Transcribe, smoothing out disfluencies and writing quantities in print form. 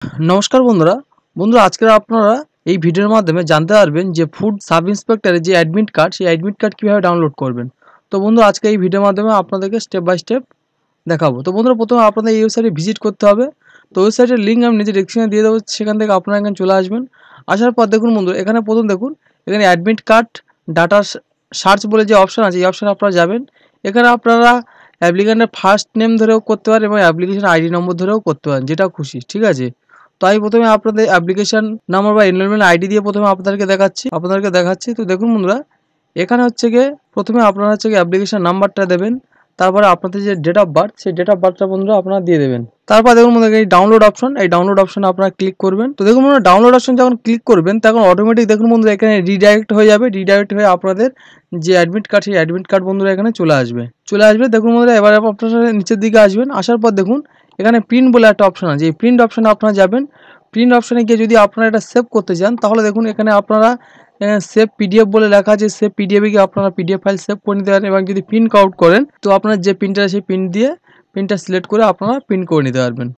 নমস্কার বন্ধুরা আজকে আপনারা এই ভিডিওর মাধ্যমে জানতে পারবেন যে ফুড সাব ইন্সপেক্টরের যে অ্যাডমিট কার্ড সেই অ্যাডমিট কার্ড কীভাবে ডাউনলোড করবেন। তো বন্ধুরা আজকে এই ভিডিওর মাধ্যমে আপনাদেরকে স্টেপ বাই স্টেপ দেখাবো। তো বন্ধুরা প্রথমে আপনাদের এই ওয়েবসাইটে ভিজিট করতে হবে। তো ওয়েবসাইটের লিঙ্ক আমি নিচে ডেসক্রিপশনে দিয়ে দেবো, সেখান থেকে আপনারা এখানে চলে আসবেন। আসার পর দেখুন বন্ধুরা এখানে প্রথম দেখুন এখানে অ্যাডমিট কার্ড ডাটা সার্চ বলে যে অপশান আছে, এই অপশানে আপনারা যাবেন। এখানে আপনারা অ্যাপ্লিকেন্টের ফার্স্ট নেম ধরেও করতে পারেন এবং অ্যাপ্লিকেশন আইডি নম্বর ধরেও করতে পারেন, যেটা খুশি, ঠিক আছে। তো আমি প্রথমে আপনাদের অ্যাপ্লিকেশন নাম্বার বা এনরোলমেন্ট আইডি দিয়ে প্রথমে আপনাদেরকে দেখাচ্ছি। তো দেখুন বন্ধুরা এখানে হচ্ছে গিয়ে প্রথমে আপনারা হচ্ছে গিয়ে অ্যাপ্লিকেশন নাম্বারটা দেবেন, তারপরে আপনাদের যে ডেট অফ বার্থ সেই ডেট অফ বার্থটা বন্ধুরা আপনারা দিয়ে দেবেন। তারপর দেখুন বন্ধুরা এই ডাউনলোড অপশন, এই ডাউনলোড অপশনে আপনারা ক্লিক করবেন। তো দেখুন বন্ধুরা ডাউনলোড অপশন যখন ক্লিক করবেন তখন অটোমেটিক দেখুন বন্ধুরা এখানে রিডাইরেক্ট হয়ে যাবে। রিডাইরেক্ট হয়ে আপনাদের যে অ্যাডমিট কার্ড সেই অ্যাডমিট কার্ড বন্ধুরা এখানে চলে আসবে। দেখুন বন্ধুরা এবার আপনারা নিচের দিকে আসবেন। আসার পর দেখুন এখানে প্রিন্ট বলে একটা অপশন আছে, এই প্রিন্ট অপশনে আপনারা যাবেন। প্রিন্ট অপশনে গিয়ে যদি আপনারা এটা সেভ করতে চান তাহলে দেখুন এখানে আপনারা সেভ পিডিএফ বলে লেখা আছে, সেভ পিডিএফে গিয়ে আপনারা পিডিএফ ফাইল সেভ করে নিতে পারেন এবং যদি প্রিন্ট আউট করেন তো আপনার যে প্রিন্টার সেই প্রিন্ট দিয়ে প্রিন্টার সিলেক্ট করে আপনারা প্রিন্ট করে নিতে পারবেন।